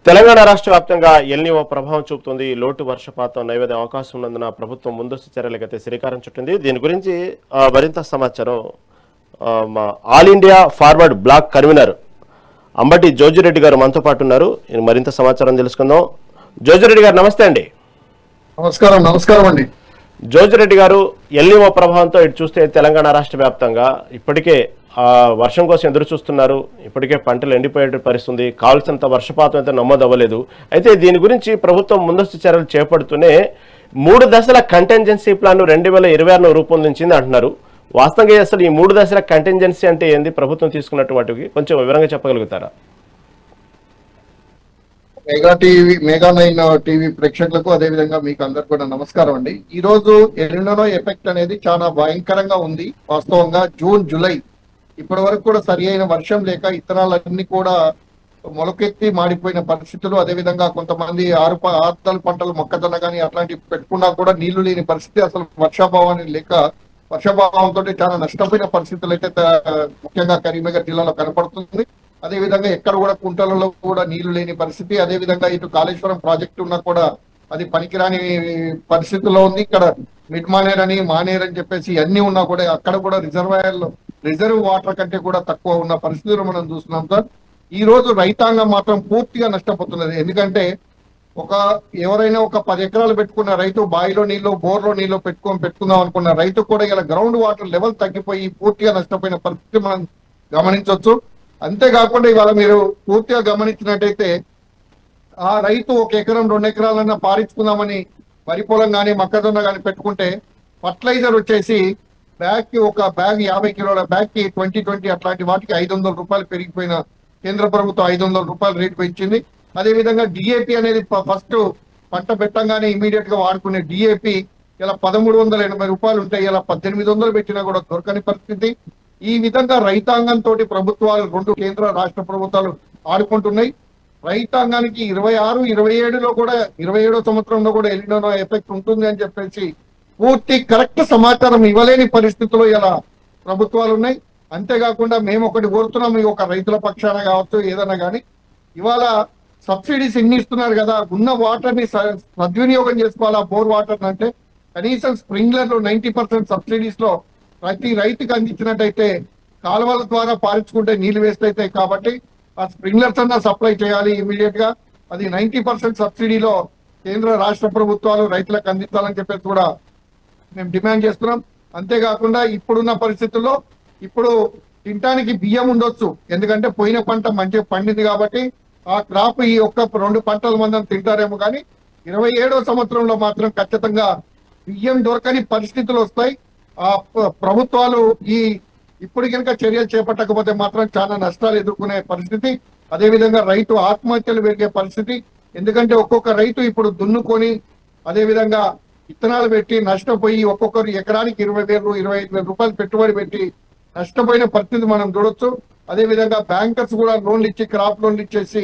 తెలంగాణ రాష్ట్ర వ్యాప్తంగా ఎల్నినో ప్రభావం చూపుతుంది. లోటు వర్షపాతం నైవేద్య అవకాశం ఉన్నందున ప్రభుత్వం ముందస్తు చర్యలకైతే శ్రీకారం చుట్టింది. దీని గురించి మరింత సమాచారం మా ఆల్ ఇండియా ఫార్వర్డ్ బ్లాక్ కన్వీనర్ అంబటి జోజిరెడ్డి గారు మనతో పాటు ఉన్నారు. మరింత సమాచారం తెలుసుకుందాం. జోజిరెడ్డి గారు నమస్తే అండి. నమస్కారం అండి. జోజిరెడ్డి గారు, ఎల్నినో ప్రభావంతో ఇటు చూస్తే తెలంగాణ రాష్ట్ర వ్యాప్తంగా ఇప్పటికే వర్షం కోసం ఎదురు చూస్తున్నారు. ఇప్పటికే పంటలు ఎండిపోయే పరిస్థితుంది. కావాల్సినంత వర్షపాతం అయితే నమోదు అవ్వలేదు. అయితే దీని గురించి ప్రభుత్వం ముందస్తు చర్యలు చేపడుతూనే 3 దశల కంటింజెన్సీ ప్లాన్ 2026 రూపొందించింది అంటున్నారు. వాస్తవంగా అసలు ఈ 3 దశల కంటింజెన్సీ అంటే ఏంది, ప్రభుత్వం తీసుకున్నట్టు వాటికి కొంచెం వివరంగా చెప్పగలుగుతారా? మెగా 9 టీవీ ప్రేక్షకులకు అదేవిధంగా మీకు అందరు కూడా నమస్కారం అండి. ఈ రోజు ఎల్నినో ఎఫెక్ట్ అనేది చాలా భయంకరంగా ఉంది. వాస్తవంగా జూన్, జూలై ఇప్పటి వరకు కూడా సరి అయిన వర్షం లేక ఇత్తనాలన్నీ కూడా మొలకెత్తి మాడిపోయిన పరిస్థితులు, అదేవిధంగా కొంతమంది ఆరుతల పంటలు మొక్కజొన్న కానీ అట్లాంటివి పెట్టుకున్నా కూడా నీళ్లు లేని పరిస్థితి, అసలు వర్షాభావాన్ని లేక వర్షాభావంతో చాలా నష్టపోయిన పరిస్థితులు అయితే ముఖ్యంగా కరీంనగర్ జిల్లాలో కనపడుతుంది. అదేవిధంగా ఎక్కడ కూడా కుంటలలో కూడా నీళ్లు లేని పరిస్థితి, అదేవిధంగా ఇటు కాళేశ్వరం ప్రాజెక్టు ఉన్నా కూడా అది పనికిరాని పరిస్థితుల్లో ఉంది. ఇక్కడ మిడ్ మానేర్ అని మానేర్ అని చెప్పేసి అన్ని ఉన్నా కూడా అక్కడ కూడా రిజర్వ్ వాటర్ కంటే కూడా తక్కువ ఉన్న పరిస్థితులు మనం చూస్తున్నాం సార్. ఈ రోజు రైతాంగం మాత్రం పూర్తిగా నష్టపోతున్నది. ఎందుకంటే ఎవరైనా ఒక 10 ఎకరాలు పెట్టుకున్న రైతు బావిలో నీళ్లు, బోర్లో నీళ్లు పెట్టుకుందాం అనుకున్న రైతు కూడా ఇలా గ్రౌండ్ వాటర్ లెవెల్ తగ్గిపోయి పూర్తిగా నష్టపోయిన పరిస్థితి మనం గమనించవచ్చు. అంతేకాకుండా ఇవాళ మీరు పూర్తిగా గమనించినట్టయితే ఆ రైతు 1 ఎకరం 2 ఎకరాలన్నా పారించుకుందామని వరి పొలం కానీ మొక్కజొన్న కానీ పెట్టుకుంటే ఫర్టిలైజర్ వచ్చేసి ఒక బ్యాగ్ 50 కిలోల బ్యాగ్ కి 2020 అట్లాంటి వాటికి 500 రూపాయలు పెరిగిపోయిన కేంద్ర ప్రభుత్వం 500 రూపాయలు రేటు పెంచింది. అదేవిధంగా డిఏపి అనేది ఫస్ట్ పంట పెట్టంగానే ఇమీడియట్ గా వాడుకునే డిఏపి ఇలా 1380 రూపాయలు ఉంటాయి. ఇలా 1800 పెట్టినా కూడా దొరకని పరిస్థితి. ఈ విధంగా రైతాంగంతో ప్రభుత్వాలు 2 కేంద్ర రాష్ట్ర ప్రభుత్వాలు ఆడుకుంటున్నాయి. రైతాంగానికి 26, 27లో కూడా 27వ సంవత్సరంలో కూడా ఎల్నినో ఎఫెక్ట్ ఉంటుంది అని చెప్పేసి పూర్తి కరెక్ట్ సమాచారం ఇవ్వలేని పరిస్థితుల్లో ఇలా ప్రభుత్వాలు ఉన్నాయి. అంతేకాకుండా మేము ఒకటి కోరుతున్నాం, ఒక రైతుల పక్షాన కావచ్చు ఏదైనా కానీ, ఇవాళ సబ్సిడీస్ ఎన్ని ఇస్తున్నారు కదా, ఉన్న వాటర్ ని సద్వినియోగం చేసుకోవాలా. బోర్ వాటర్ అంటే కనీసం స్ప్రింక్లర్లు 90% సబ్సిడీస్ లో ప్రతి రైతుకి అందించినట్టయితే కాలువల ద్వారా పారించుకుంటే నీళ్లు వేస్ట్ అవుతాయి. కాబట్టి ఆ స్ప్రింక్లర్స్ అన్నా సప్లై చేయాలి ఇమీడియట్ గా. అది 90% సబ్సిడీలో కేంద్ర రాష్ట్ర ప్రభుత్వాలు రైతులకు అందించాలని చెప్పేసి కూడా మేము డిమాండ్ చేస్తున్నాం. అంతేకాకుండా ఇప్పుడున్న పరిస్థితుల్లో ఇప్పుడు తినటానికి బియ్యం ఉండొచ్చు, ఎందుకంటే పోయిన పంట మంచిగా పండింది కాబట్టి ఆ క్రాప్ ఈ 1-2 పంటల మందం తింటారేమో, కానీ 27వ సంవత్సరంలో మాత్రం ఖచ్చితంగా బియ్యం దొరకని పరిస్థితులు వస్తాయి. ఆ ప్రభుత్వాలు ఇప్పుడు కనుక చర్యలు చేపట్టకపోతే మాత్రం చాలా నష్టాలు ఎదుర్కొనే పరిస్థితి. అదేవిధంగా రైతు ఆత్మహత్యలు పెరిగే పరిస్థితి. ఎందుకంటే ఒక్కొక్క రైతు ఇప్పుడు దున్నుకొని అదేవిధంగా విత్తనాలు పెట్టి నష్టపోయి ఒక్కొక్కరు ఎకరానికి 20,000, 25,000 రూపాయలు పెట్టుబడి పెట్టి నష్టపోయిన పరిస్థితి మనం చూడొచ్చు. అదేవిధంగా బ్యాంకర్స్ కూడా లోన్లు ఇచ్చి క్రాప్ లోన్లు ఇచ్చేసి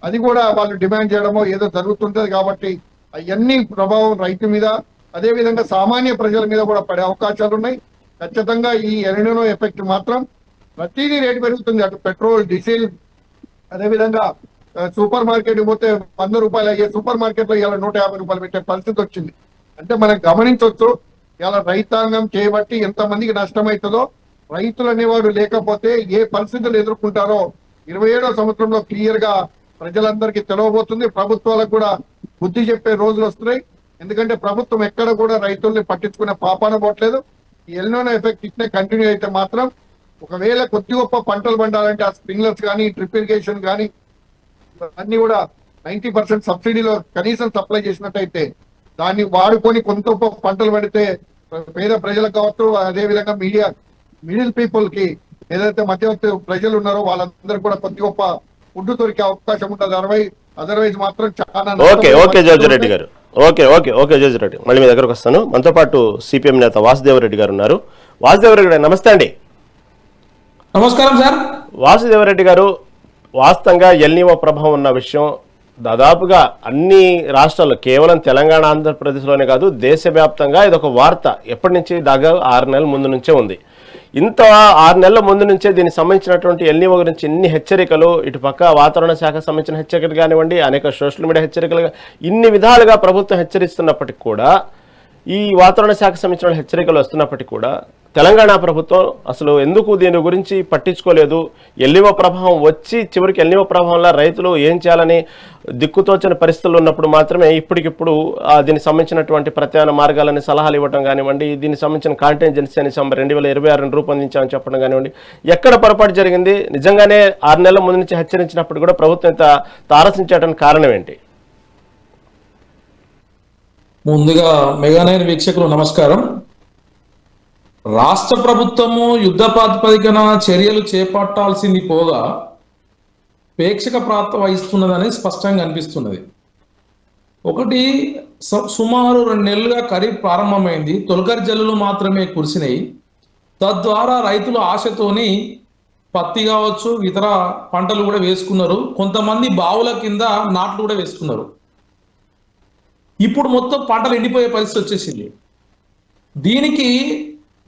అది కూడా వాళ్ళు డిమాండ్ చేయడమో ఏదో జరుగుతుంటది. కాబట్టి అవన్నీ ప్రభావం రైతు మీద అదేవిధంగా సామాన్య ప్రజల మీద కూడా పడే అవకాశాలు ఉన్నాయి. ఖచ్చితంగా ఈ ఎల్నినో ఎఫెక్ట్ మాత్రం ప్రతిదీ రేటు పెరుగుతుంది. అటు పెట్రోల్, డీజిల్, అదేవిధంగా సూపర్ మార్కెట్ పోతే 100 రూపాయలు అయ్యే సూపర్ మార్కెట్ లో ఇలా 150 రూపాయలు పెట్టే పరిస్థితి వచ్చింది. అంటే మనం గమనించవచ్చు ఇలా రైతాంగం చేయబట్టి ఎంతమందికి నష్టమవుతుందో. రైతులు అనేవాడు లేకపోతే ఏ పరిస్థితులు ఎదుర్కొంటారో 27వ సంవత్సరంలో క్లియర్ గా ప్రజలందరికీ తెలియబోతుంది. ప్రభుత్వాలకు కూడా బుద్ధి చెప్పే రోజులు వస్తున్నాయి. ఎందుకంటే ప్రభుత్వం ఎక్కడ కూడా రైతుల్ని పట్టించుకునే పాపాన పోవట్లేదు. ఈ ఎల్నినో ఎఫెక్ట్ ఇట్నే కంటిన్యూ అయితే మాత్రం ఒకవేళ కొద్ది గొప్ప పంటలు పండాలంటే ఆ స్ప్రింక్లర్స్ కానీ డ్రిప్ ఇరిగేషన్ కానీ అన్ని కూడా 90% సబ్సిడీలో కనీసం సప్లై చేసినట్టయితే దాన్ని వాడుకొని కొంత పంటలు పడితే పేద ప్రజలకు కావచ్చు, అదేవిధంగా మిడిల్ పీపుల్ కి ఏదైతే మధ్యవర్తి ప్రజలు ఉన్నారో వాళ్ళందరూ కూడా కొద్ది గొప్ప ఫుడ్ దొరికే అవకాశం ఉంటుంది. అదర్వైజ్ మాత్రం చాలా. ఓకే జోజిరెడ్డి గారు, ఓకే జోజిరెడ్డి, మళ్ళీ మీ దగ్గరకు వస్తాను. మనతో పాటు సిపిఎం నేత వాసుదేవరెడ్డి గారు ఉన్నారు. వాసుదేవరెడ్డి గారు నమస్తే అండి. నమస్కారం సార్. వాసుదేవరెడ్డి గారు, వాస్తవంగా ఎల్నినో ప్రభావం ఉన్న విషయం దాదాపుగా అన్ని రాష్ట్రాల్లో, కేవలం తెలంగాణ ఆంధ్రప్రదేశ్లోనే కాదు దేశవ్యాప్తంగా ఇదొక వార్త ఎప్పటి నుంచి దాదాపు 6 నెలల ముందు నుంచే ఉంది. ఇంత 6 నెలల ముందు నుంచే దీనికి సంబంధించినటువంటి ఎల్నిమో గురించి ఎన్ని హెచ్చరికలు, ఇటు పక్క వాతావరణ శాఖకు సంబంధించిన హెచ్చరికలు కానివ్వండి, అనేక సోషల్ మీడియా హెచ్చరికలు, ఇన్ని విధాలుగా ప్రభుత్వం హెచ్చరిస్తున్నప్పటికీ కూడా, ఈ వాతావరణ శాఖకు సంబంధించిన హెచ్చరికలు వస్తున్నప్పటికీ కూడా తెలంగాణ ప్రభుత్వం అసలు ఎందుకు దీని గురించి పట్టించుకోలేదు? ఎల్నిమో ప్రభావం వచ్చి చివరికి ఎల్నిమో ప్రభావంలో రైతులు ఏం చేయాలని దిక్కుతోచని పరిస్థితులు ఉన్నప్పుడు మాత్రమే ఇప్పటికిప్పుడు దీనికి సంబంధించినటువంటి ప్రత్యామ్నాయ మార్గాలని సలహాలు ఇవ్వడం కానివ్వండి, దీనికి సంబంధించిన కాంటింజెన్సీ అని 2026 రూపొందించామని చెప్పడం కానివ్వండి, ఎక్కడ పొరపాటు జరిగింది? నిజంగానే 6 నెలల ముందు నుంచి హెచ్చరించినప్పుడు కూడా ప్రభుత్వం ఇంత తారసించడానికి కారణం ఏంటి? ముందుగా మెగానైన్ వీక్షకులు నమస్కారం. రాష్ట్ర ప్రభుత్వము యుద్ధ ప్రాతిపదికన చర్యలు చేపట్టాల్సింది పోగా ప్రేక్షక పాత్ర వహిస్తున్నదని స్పష్టంగా అనిపిస్తున్నది. ఒకటి, సుమారు 2 నెలలుగా ఖరీఫ్ ప్రారంభమైంది. తొలకరి జల్లులు మాత్రమే కురిసినాయి. తద్వారా రైతులు ఆశతోని పత్తి కావచ్చు, ఇతర పంటలు కూడా వేసుకున్నారు. కొంతమంది బావుల కింద నాట్లు కూడా వేసుకున్నారు. ఇప్పుడు మొత్తం పంటలు ఎండిపోయే పరిస్థితి వచ్చేసింది. దీనికి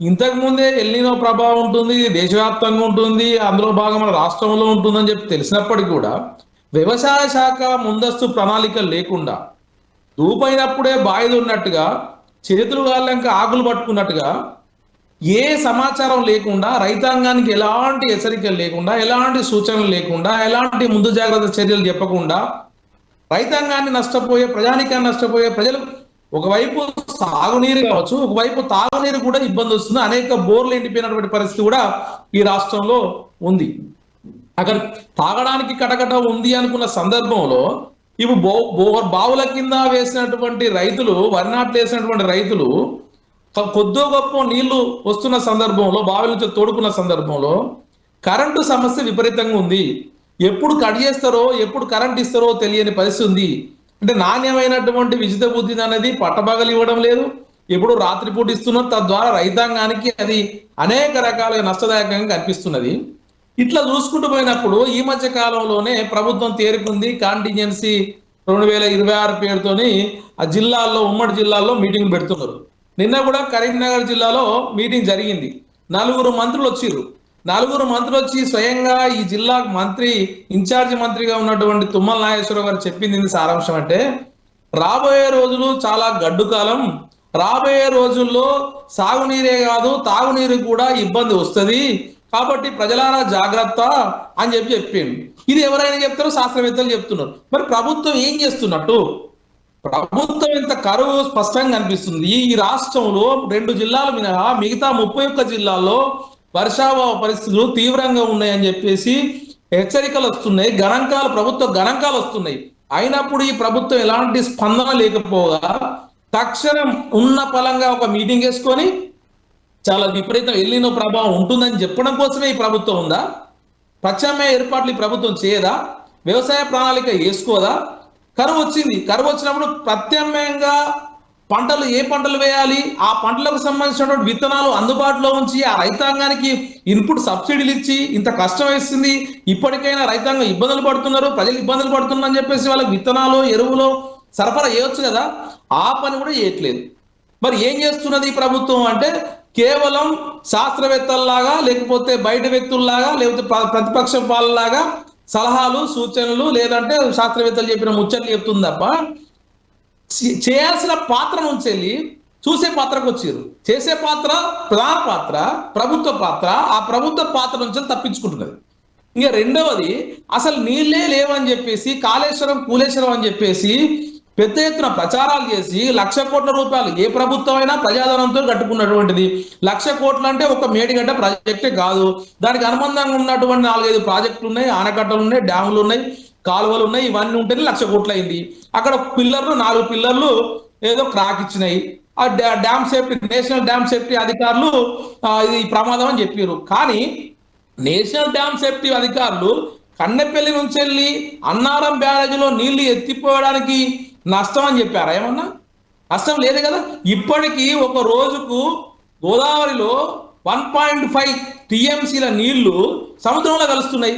ఇంతకుముందే ఎల్నినో ప్రభావం ఉంటుంది, దేశవ్యాప్తంగా ఉంటుంది, అందులో భాగం మన రాష్ట్రంలో ఉంటుందని చెప్పి తెలిసినప్పటికీ కూడా వ్యవసాయ శాఖ ముందస్తు ప్రణాళిక లేకుండా, దూపైనప్పుడే బాయిలు ఉన్నట్టుగా, చేతులు గాళ్ళంక ఆకులు పట్టుకున్నట్టుగా, ఏ సమాచారం లేకుండా, రైతాంగానికి ఎలాంటి హెచ్చరికలు లేకుండా, ఎలాంటి సూచనలు లేకుండా, ఎలాంటి ముందు జాగ్రత్త చర్యలు చెప్పకుండా రైతాంగాన్ని నష్టపోయే, ప్రజానికాన్ని నష్టపోయే, ప్రజలు ఒకవైపు సాగునీరు కావచ్చు, ఒకవైపు తాగునీరు కూడా ఇబ్బంది వస్తుంది. అనేక బోర్లు ఎండిపోయినటువంటి పరిస్థితి కూడా ఈ రాష్ట్రంలో ఉంది. అక్కడ తాగడానికి కటకట ఉంది అనుకున్న సందర్భంలో ఇప్పుడు బావుల కింద వేసినటువంటి రైతులు, వరి నాట్లు వేసినటువంటి రైతులు కొద్దో గొప్ప నీళ్లు వస్తున్న సందర్భంలో, బావుల నుంచి తోడుకున్న సందర్భంలో కరెంటు సమస్య విపరీతంగా ఉంది. ఎప్పుడు కట్ చేస్తారో, ఎప్పుడు కరెంట్ ఇస్తారో తెలియని పరిస్థితి ఉంది. అంటే నాణ్యమైనటువంటి విద్యుత్ బుద్ధి అనేది పట్టబగలు ఇవ్వడం లేదు, ఎప్పుడు రాత్రిపూట ఇస్తున్నారు. తద్వారా రైతాంగానికి అది అనేక రకాలుగా నష్టదాయకంగా కనిపిస్తున్నది. ఇట్లా చూసుకుంటూ పోయినప్పుడు ఈ మధ్య కాలంలోనే ప్రభుత్వం తేరుకుంది. కాంటింజెన్సీ 2026 పేరుతోని ఆ జిల్లాల్లో, ఉమ్మడి జిల్లాల్లో మీటింగ్ పెడుతున్నారు. నిన్న కూడా కరీంనగర్ జిల్లాలో మీటింగ్ జరిగింది. 4 మంత్రులు వచ్చిర్రు. 4 మంత్రులు వచ్చి స్వయంగా ఈ జిల్లా మంత్రి, ఇన్ఛార్జి మంత్రిగా ఉన్నటువంటి తుమ్మల నాగేశ్వరరావు గారు చెప్పింది సారాంశం అంటే, రాబోయే రోజులు చాలా గడ్డు కాలం, రాబోయే రోజుల్లో సాగునీరే కాదు తాగునీరు కూడా ఇబ్బంది వస్తుంది, కాబట్టి ప్రజలారా జాగ్రత్త అని చెప్పిండు. ఇది ఎవరైనా చెప్తారో శాస్త్రవేత్తలు చెప్తున్నారు. మరి ప్రభుత్వం ఏం చేస్తున్నట్టు? ప్రభుత్వం ఇంత కరువు స్పష్టంగా అనిపిస్తుంది. ఈ రాష్ట్రంలో 2 జిల్లాలు మినహా మిగతా 31 జిల్లాల్లో వర్షాభావ పరిస్థితులు తీవ్రంగా ఉన్నాయని చెప్పేసి హెచ్చరికలు వస్తున్నాయి, ప్రభుత్వ గణాంకాలు వస్తున్నాయి. అయినప్పుడు ఈ ప్రభుత్వం ఎలాంటి స్పందన లేకపోగా తక్షణం ఉన్న పలంగా ఒక మీటింగ్ వేసుకొని చాలా విపరీతం ఎల్నినో ప్రభావం ఉంటుందని చెప్పడం కోసమే ఈ ప్రభుత్వం ఉందా? ప్రత్యామ్నాయ ఏర్పాట్లు ఈ ప్రభుత్వం చేయదా? వ్యవసాయ ప్రణాళిక వేసుకోదా? కరువు వచ్చింది. కరువు వచ్చినప్పుడు ప్రత్యామ్నాయంగా పంటలు, ఏ పంటలు వేయాలి, ఆ పంటలకు సంబంధించినటువంటి విత్తనాలు అందుబాటులో ఉంచి ఆ రైతాంగానికి ఇన్పుట్ సబ్సిడీలు ఇచ్చి, ఇంత కష్టం వేస్తుంది, ఇప్పటికైనా రైతాంగం ఇబ్బందులు పడుతున్నారు, ప్రజలు ఇబ్బందులు పడుతున్నారని చెప్పేసి వాళ్ళకి విత్తనాలు, ఎరువులు సరఫరా చేయొచ్చు కదా. ఆ పని కూడా చేయట్లేదు. మరి ఏం చేస్తున్నది ఈ ప్రభుత్వం అంటే, కేవలం శాస్త్రవేత్తల్లాగా, లేకపోతే బయట వ్యక్తుల్లాగా, లేకపోతే ప్రతిపక్ష వాళ్ళలాగా సలహాలు, సూచనలు, లేదంటే శాస్త్రవేత్తలు చెప్పిన ముచ్చట్లు చెప్తుంది తప్ప చేయాల్సిన పాత్ర నుంచి వెళ్ళి చూసే పాత్రకు వచ్చారు. చేసే పాత్ర, ప్రధాన పాత్ర, ప్రభుత్వ పాత్ర, ఆ ప్రభుత్వ పాత్ర నుంచి తప్పించుకుంటున్నది. ఇంకా రెండవది, అసలు నీళ్లే లేవని చెప్పేసి కాళేశ్వరం, కూలేశ్వరం అని చెప్పేసి పెద్ద ఎత్తున ప్రచారాలు చేసి 1,00,000 కోట్ల రూపాయలు, ఏ ప్రభుత్వం అయినా ప్రజాధనంతో కట్టుకున్నటువంటిది. 1,00,000 కోట్లు అంటే ఒక మేడిగడ్డ ప్రాజెక్టే కాదు, దానికి అనుబంధంగా ఉన్నటువంటి 4-5 ప్రాజెక్టులు ఉన్నాయి, ఆనకట్టలు ఉన్నాయి, డ్యాములు ఉన్నాయి, కాలువలు ఉన్నాయి. ఇవన్నీ ఉంటేనే 1,00,000 కోట్లు అయింది. అక్కడ 4 పిల్లర్లు ఏదో క్రాక్ ఇచ్చినాయి. ఆ dam safety, national dam safety అధికారులు ఇది ప్రమాదం అని చెప్పారు. కానీ నేషనల్ డ్యామ్ సేఫ్టీ అధికారులు కన్నెపల్లి నుంచి వెళ్ళి అన్నారం బ్యారేజ్లో నీళ్లు ఎత్తిపోవడానికి నష్టం అని చెప్పారా? ఏమన్నా నష్టం లేదు కదా. ఇప్పటికీ ఒక రోజుకు గోదావరిలో 1.5 TMCల నీళ్లు సముద్రంలో కలుస్తున్నాయి.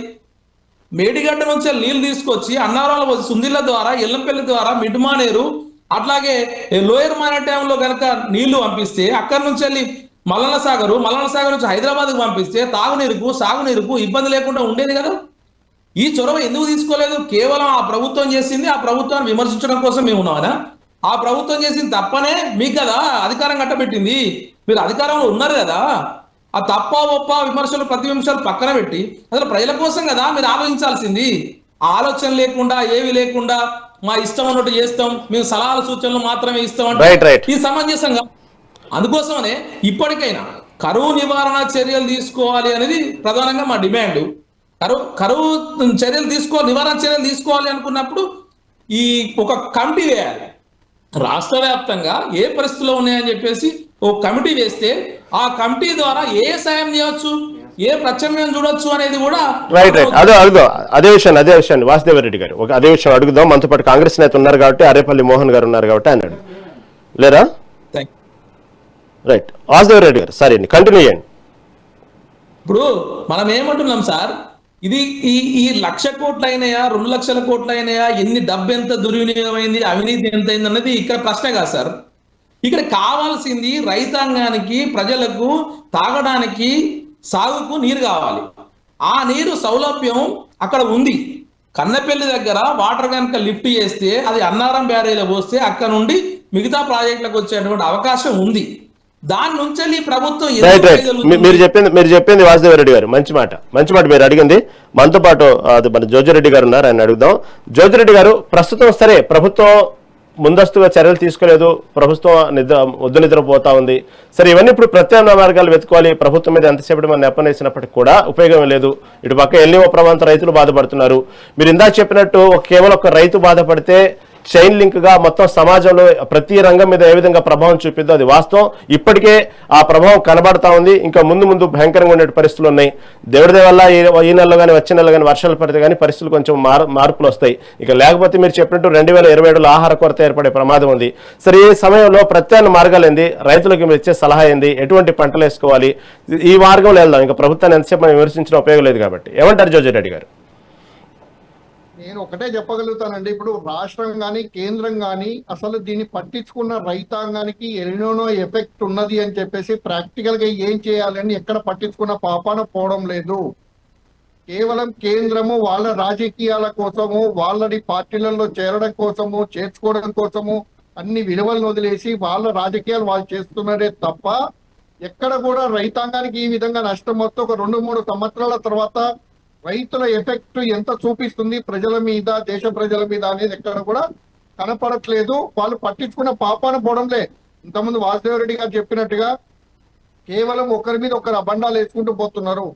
మేడిగడ్డ నుంచి నీళ్లు తీసుకొచ్చి అన్నారంలో వచ్చి సుందిళ్ళ ద్వారా, ఎల్లంపల్లి ద్వారా, మిడ్మానేరు, అట్లాగే లోయర్ మానేటంలో కనుక నీళ్లు పంపిస్తే అక్కడి నుంచి వెళ్ళి మల్లన్న సాగర్ నుంచి హైదరాబాద్కు పంపిస్తే తాగునీరుకు సాగునీరుకు ఇబ్బంది లేకుండా ఉండేది కదా. ఈ చొరవ ఎందుకు తీసుకోలేదు? కేవలం ఆ ప్రభుత్వం చేసింది, ఆ ప్రభుత్వాన్ని విమర్శించడం కోసం మేము ఉన్నామనా? ఆ ప్రభుత్వం చేసింది తప్పనే మీకు కదా అధికారం కట్టబెట్టింది. మీరు అధికారంలో ఉన్నారు కదా. ఆ తప్ప ఒప్ప విమర్శలు ప్రతి విమర్శలు పక్కన పెట్టి అసలు ప్రజల కోసం కదా మీరు ఆలోచించాల్సింది. ఆ ఆలోచన లేకుండా ఏవి లేకుండా మా ఇష్టం అన్నట్టు చేస్తాం, మేము సలహాలు సూచనలు మాత్రమే ఇస్తాం అంటే ఈ సమంజసంగా. అందుకోసమనే ఇప్పటికైనా కరువు నివారణ చర్యలు తీసుకోవాలి అనేది ప్రధానంగా మా డిమాండ్. కరువు చర్యలు నివారణ చర్యలు తీసుకోవాలి అనుకున్నప్పుడు ఈ ఒక కమిటీ వేయాలి. రాష్ట్ర వ్యాప్తంగా ఏ పరిస్థితుల్లో ఉన్నాయని చెప్పేసి ఒక కమిటీ వేస్తే ఆ కమిటీ ద్వారా ఏ సాయం చేయవచ్చు, ఏ ప్రత్యామ్నాయం చూడొచ్చు అనేది కూడా రైట్. అదే విషయాన్ని వాసుదేవరెడ్డి గారు అదే విషయం అడుగుదాం. మనతో పాటు కాంగ్రెస్ నేత ఉన్నారు కాబట్టి, అరేపల్లి మోహన్ గారు ఉన్నారు కాబట్టి అన్నాడు లేరా? రైట్, వాసుదేవరెడ్డి గారు సరే కంటిన్యూ చేయండి. ఇప్పుడు మనం ఏమంటున్నాం సార్, ఇది ఈ 1,00,000 కోట్లు అయినాయా, 2 లక్షల కోట్లు అయినాయా, ఎన్ని డబ్బు ఎంత దుర్వినియోగమైంది, అవినీతి ఎంత అయింది అన్నది ఇక్కడ ప్రశ్న కాదు సార్. ఇక్కడ కావాల్సింది రైతాంగానికి, ప్రజలకు తాగడానికి, సాగుకు నీరు కావాలి. ఆ నీరు సౌలభ్యం అక్కడ ఉంది. కన్నెపల్లి దగ్గర వాటర్ కనుక లిఫ్ట్ చేస్తే అది అన్నారం బ్యారేజ్లో పోస్తే అక్కడ నుండి మిగతా ప్రాజెక్టులకు వచ్చేటువంటి అవకాశం ఉంది. దాని నుంచి ప్రభుత్వం మీరు చెప్పింది వాసుదేవరెడ్డి గారు మంచి మాట మీరు అడిగింది. మనతో పాటు మన జోజిరెడ్డి గారు ఉన్నారు, ఆయన అడుగుదాం. జోజిరెడ్డి గారు, ప్రస్తుతం సరే ప్రభుత్వం ముందస్తుగా చర్యలు తీసుకోలేదు, ప్రభుత్వం నిద్రపోతా ఉంది. సరే ఇవన్నీ ఇప్పుడు ప్రత్యామ్నాయ మార్గాలు వెతుకోవాలి. ప్రభుత్వం మీద ఎంతసేపటి మనం నెప్పనేసినప్పటికీ కూడా ఉపయోగం లేదు. ఇటు పక్క ఎల్నిమో ప్రభావంతో రైతులు బాధపడుతున్నారు. మీరు ఇందాక చెప్పినట్టు కేవలం ఒక రైతు బాధపడితే చైన్ లింక్ గా మొత్తం సమాజంలో ప్రతి రంగం మీద ఏ విధంగా ప్రభావం చూపిద్దో అది వాస్తవం. ఇప్పటికే ఆ ప్రభావం కనబడతా ఉంది. ఇంకా ముందు భయంకరంగా ఉండే పరిస్థితులు ఉన్నాయి. దేవుడి వల్ల ఈ నెలలో కానీ వచ్చే నెలలో కానీ వర్షాలు పడితే కానీ పరిస్థితులు కొంచెం మార్పులు వస్తాయి. ఇక లేకపోతే మీరు చెప్పినట్టు 2027లో ఆహార కొరత ఏర్పడే ప్రమాదం ఉంది. సరే ఈ సమయంలో ప్రత్యామ్నాయ మార్గాలు ఏంది, రైతులకు మీరు ఇచ్చే సలహా ఏంది, ఎటువంటి పంటలు వేసుకోవాలి, ఈ మార్గంలో వెళ్దాం. ఇంకా ప్రభుత్వాన్ని ఎంతసేపు మనం విమర్శించిన ఉపయోగం లేదు కాబట్టి ఏమంటారు జోజిరెడ్డి గారు? నేను ఒకటే చెప్పగలుగుతానండి. ఇప్పుడు రాష్ట్రం కానీ కేంద్రం కానీ అసలు దీన్ని పట్టించుకున్న రైతాంగానికి ఎల్నినో ఎఫెక్ట్ ఉన్నది అని చెప్పేసి ప్రాక్టికల్ గా ఏం చేయాలని ఎక్కడ పట్టించుకున్న పాపాన పోవడం లేదు. కేవలం కేంద్రము వాళ్ళ రాజకీయాల కోసము, వాళ్ళని పార్టీలలో చేరడం కోసము, చేర్చుకోవడం కోసము అన్ని విలువలను వదిలేసి వాళ్ళ రాజకీయాలు వాళ్ళు చేస్తున్నారే తప్ప ఎక్కడ కూడా రైతాంగానికి ఈ విధంగా నష్టం మొత్తం ఒక 2-3 సంవత్సరాల తర్వాత రైతుల ఎఫెక్ట్ ఎంత చూపిస్తుంది ప్రజల మీద, దేశ ప్రజల మీద అనేది ఎక్కడ కూడా కనపడట్లేదు. వాళ్ళు పట్టించుకున్న పాపాన పోవడంలే. ఇంతకుముందు వాసుదేవరెడ్డి గారు చెప్పినట్టుగా కేవలం ఒకరి మీద ఒకరు అబండాలు వేసుకుంటూ పోతున్నారు.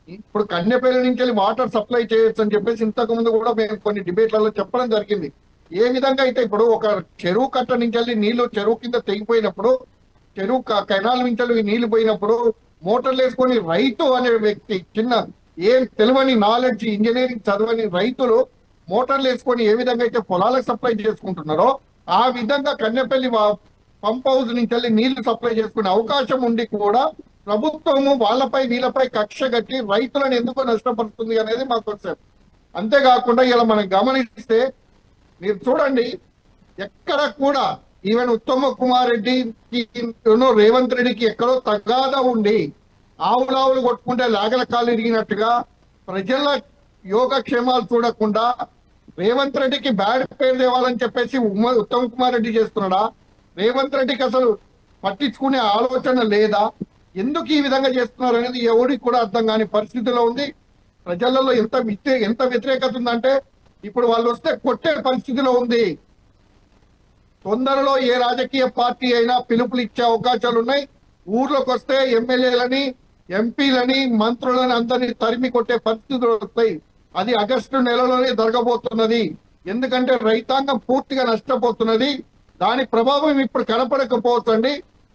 ఇప్పుడు కన్నెపల్లి నుంచి వెళ్ళి వాటర్ సప్లై చేయొచ్చు అని చెప్పేసి ఇంతకు ముందు కూడా మేము కొన్ని డిబేట్లలో చెప్పడం జరిగింది. ఏ విధంగా అయితే ఇప్పుడు ఒక చెరువు కట్ట నుంచి వెళ్ళి నీళ్లు చెరువు కింద తెగిపోయినప్పుడు, చెరువు కెనాల్ నుంచి వెళ్ళి నీళ్లు పోయినప్పుడు మోటార్లు వేసుకొని రైతు అనే వ్యక్తి, చిన్న ఏం తెలియని నాలెడ్జ్, ఇంజనీరింగ్ చదవని రైతులు మోటార్లు వేసుకొని ఏ విధంగా అయితే పొలాలకు సప్లై చేసుకుంటున్నారో ఆ విధంగా కన్నెపల్లి పంప్ హౌస్ నుంచి వెళ్ళి నీళ్లు సప్లై చేసుకునే అవకాశం ఉండి కూడా ప్రభుత్వము వాళ్ళపై వీళ్ళపై కక్ష కట్టి రైతులను ఎందుకు నష్టపరుస్తుంది అనేది మా క్వశ్చన్. అంతేకాకుండా ఇలా మనం గమనిస్తే మీరు చూడండి, ఎక్కడ కూడా ఈవెన్ ఉత్తమ కుమార్ రెడ్డికి, రేవంత్ రెడ్డికి ఎక్కడో తగాదా ఉండి ఆవులావులు కొట్టుకుంటే లాగల కాలు ఇరిగినట్టుగా ప్రజల యోగక్షేమాలు చూడకుండా రేవంత్ రెడ్డికి బ్యాడ్ పేరు తేవాలని చెప్పేసి ఉత్తమ్ కుమార్ రెడ్డి చేస్తున్నాడా? రేవంత్ రెడ్డికి అసలు పట్టించుకునే ఆలోచన లేదా? ఎందుకు ఈ విధంగా చేస్తున్నారు అనేది ఎవరికి కూడా అర్థం కాని పరిస్థితిలో ఉంది. ప్రజలలో ఎంత వ్యతిరేకత ఉందంటే ఇప్పుడు వాళ్ళు వస్తే కొట్టే పరిస్థితిలో ఉంది. తొందరలో ఏ రాజకీయ పార్టీ అయినా పిలుపులు ఇచ్చే అవకాశాలు ఉన్నాయి. ఊర్లోకి వస్తే ఎమ్మెల్యేలని, ఎంపీలని, మంత్రులని అందరినీ తరిమి కొట్టే పరిస్థితులు వస్తాయి. అది ఆగస్టు నెలలోనే జరగబోతున్నది. ఎందుకంటే రైతాంగం పూర్తిగా నష్టపోతున్నది. దాని ప్రభావం ఇప్పుడు కనపడకపోవచ్చు అండి,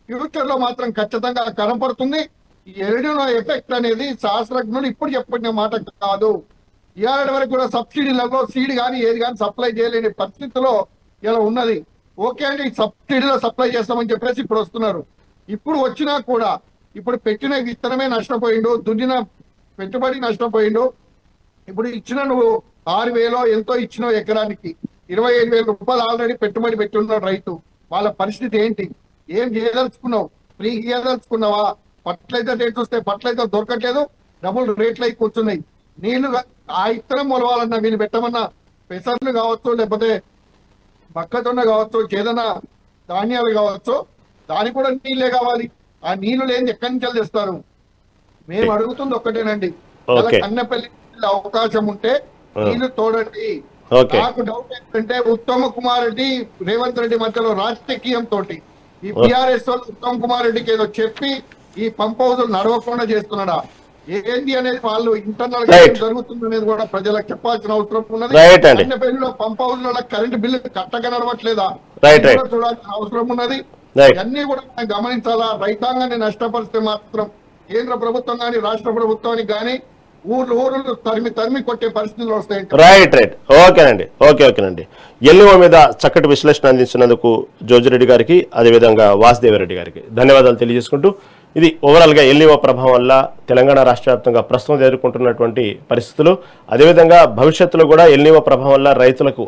ఫ్యూచర్ లో మాత్రం ఖచ్చితంగా కనపడుతుంది. ఈ ఎల్నినో ఎఫెక్ట్ అనేది శాస్త్రజ్ఞులు ఇప్పుడు చెప్పిన మాట కాదు. ఇవాళ వరకు కూడా సబ్సిడీలలో సీడ్ కానీ ఏది కానీ సప్లై చేయలేని పరిస్థితిలో ఇలా ఉన్నది. ఓకే అండి, సబ్సిడీలో సప్లై చేస్తామని చెప్పేసి ఇప్పుడు వస్తున్నారు. ఇప్పుడు వచ్చినా కూడా ఇప్పుడు పెట్టిన విత్తనమే నష్టపోయిండు, దున్నిన పెట్టుబడి నష్టపోయిండు. ఇప్పుడు ఇచ్చిన నువ్వు 6,000 ఎంతో ఇచ్చినావు ఎకరానికి, 25,000 రూపాయలు ఆల్రెడీ పెట్టుబడి పెట్టున్నాడు రైతు. వాళ్ళ పరిస్థితి ఏంటి? ఏం చేయదలుచుకున్నావు? ఫ్రీ చేయదలుచుకున్నావా? పట్లయితే రేట్ చూస్తే పట్లయితే దొరకట్లేదు, డబుల్ రేట్లు అయి కూర్చున్నాయి. నీళ్లు ఆ ఇత్తనం మొలవాలన్నా వీళ్ళు పెట్టమన్నా పెసర్లు కావచ్చు, లేకపోతే మొక్కజొన్న కావచ్చు, ఏదైనా ధాన్యాలు కావచ్చు, దానికి కూడా నీళ్ళే కావాలి. ఆ నీళ్లు లేని ఎక్కడి నుంచి తెస్తారు? మేము అడుగుతుంది ఒక్కటేనండి, కన్నెపల్లి అవకాశం ఉంటే నీళ్లు తోడండి. నాకు డౌట్ ఏంటంటే ఉత్తమ్ కుమార్ రెడ్డి రేవంత్ రెడ్డి మధ్యలో రాజకీయం తోటి ఈ బీఆర్ఎస్ వాళ్ళు ఉత్తమ్ కుమార్ రెడ్డికి ఏదో చెప్పి ఈ పంప్ హౌస్ నడవకుండా చేస్తున్నాడా ఏంది అనేది వాళ్ళు ఇంటర్నల్ గా జరుగుతుంది అనేది కూడా ప్రజలకు చెప్పాల్సిన అవసరం ఉన్నది. కన్నెపల్లిలో పంప్ హౌస్ లో కరెంట్ బిల్లు కట్టగా నడవట్లేదా చూడాల్సిన అవసరం ఉన్నది. ఇవన్నీ కూడా మనం గమనించాలా. రైతాంగాన్ని నష్టపరిస్తే మాత్రం కేంద్ర ప్రభుత్వం కానీ రాష్ట్ర ప్రభుత్వానికి కానీ ఊర్లు తరిమి కొట్టే పరిస్థితులు వస్తాయి. రైట్. ఓకేనండి. ఎల్లువ మీద చక్కటి విశ్లేషణ అందించినందుకు జోజిరెడ్డి గారికి, అదేవిధంగా వాసుదేవరెడ్డి గారికి ధన్యవాదాలు తెలియజేసుకుంటూ, ఇది ఓవరాల్గా ఎల్లువ ప్రభావం వల్ల తెలంగాణ రాష్ట్ర వ్యాప్తంగా ప్రస్తుతం ఎదుర్కొంటున్నటువంటి పరిస్థితులు, అదేవిధంగా భవిష్యత్తులో కూడా ఎల్లువ ప్రభావం వల్ల రైతులకు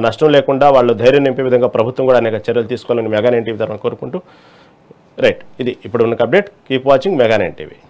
నష్టం లేకుండా వాళ్ళు ధైర్యం నింపే విధంగా ప్రభుత్వం కూడా అనేక చర్యలు తీసుకోవాలని మెగా నైన్ టీవీ తరఫున కోరుకుంటూ, రైట్, ఇది ఇప్పుడు ఉన్న update. Keep watching mega nine TV.